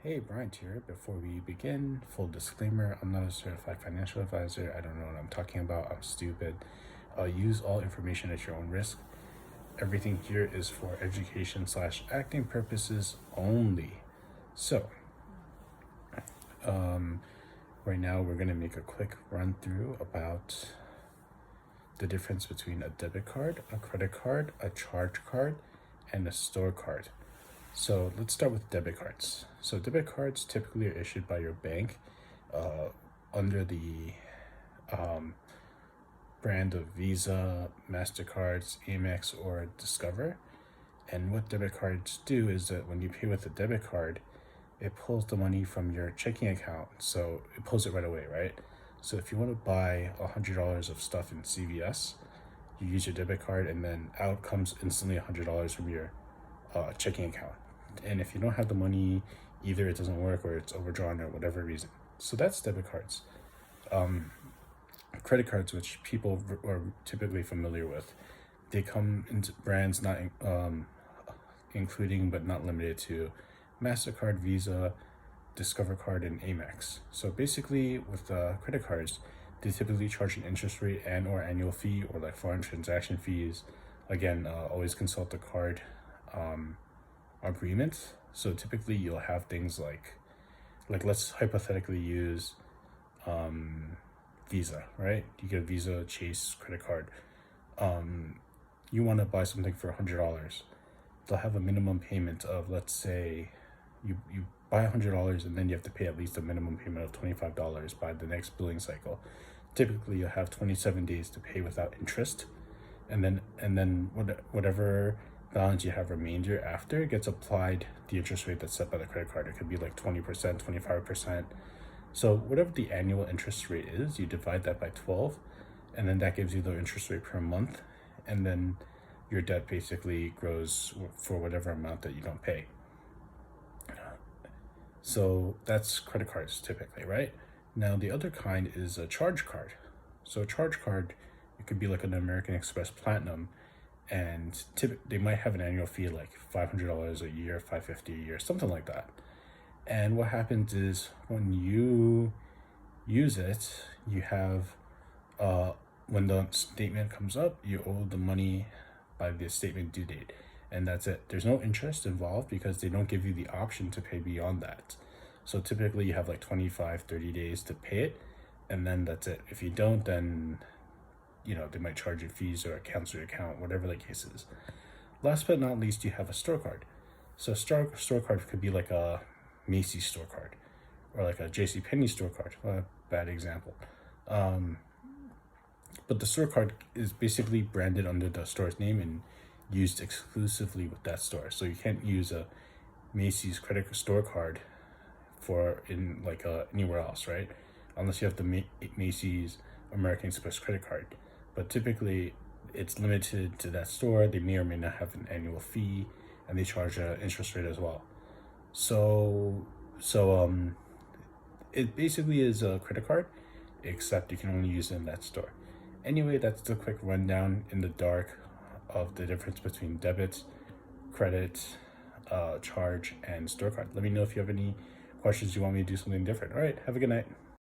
Hey, Bryant here. Before we begin, full disclaimer, I'm not a certified financial advisor. I don't know what I'm talking about. I'm stupid. Use all information at your own risk. Everything here is for education slash acting purposes only. So, right now we're going to make a quick run through about the difference between a debit card, a credit card, a charge card, and a store card. So let's start with debit cards. So debit cards typically are issued by your bank under the brand of Visa, MasterCards, Amex, or Discover. And what debit cards do is that when you pay with a debit card, it pulls the money from your checking account. So it pulls it right away, right? So if you want to buy $100 of stuff in CVS, you use your debit card and then out comes instantly $100 from your checking account. And if you don't have the money, either it doesn't work or it's overdrawn or whatever reason. So that's debit cards. Credit cards, which people are typically familiar with, they come into brands not including but not limited to MasterCard, Visa, Discover Card, and Amex. So basically with credit cards, they typically charge an interest rate and or annual fee or like foreign transaction fees. Again, always consult the card agreements. So typically you'll have things like let's hypothetically use Visa, right? You get a Visa Chase credit card. You want to buy something for $100. They'll have a minimum payment of, let's say you buy $100 and then you have to pay at least a minimum payment of $25 by the next billing cycle. Typically you'll have 27 days to pay without interest, and then whatever balance you have remainder after gets applied the interest rate that's set by the credit card. It could be like 20%, 25%. So whatever the annual interest rate is, you divide that by 12, and then that gives you the interest rate per month, and then your debt basically grows for whatever amount that you don't pay. So that's credit cards typically, right? Now the other kind is a charge card. So a charge card, it could be like an American Express Platinum, and they might have an annual fee like $500 a year, $550 a year, something like that. And what happens is when you use it, you have when the statement comes up, you owe the money by the statement due date, and that's it. There's no interest involved because they don't give you the option to pay beyond that. So typically you have like 25-30 days to pay it, and then that's it. If you don't, then they might charge you fees or cancel your account, whatever the case is. Last but not least, you have a store card. So a store card could be like a Macy's store card or like a JCPenney store card. Bad example. But the store card is basically branded under the store's name and used exclusively with that store. So you can't use a Macy's credit store card for in like anywhere else, right? Unless you have the Macy's American Express credit card. But typically it's limited to that store. They may or may not have an annual fee, and they charge an interest rate as well. So it basically is a credit card, except you can only use it in that store. Anyway, that's the quick rundown in the dark of the difference between debit, credit, charge, and store card. Let me know if you have any questions you want me to do something different. All right, have a good night.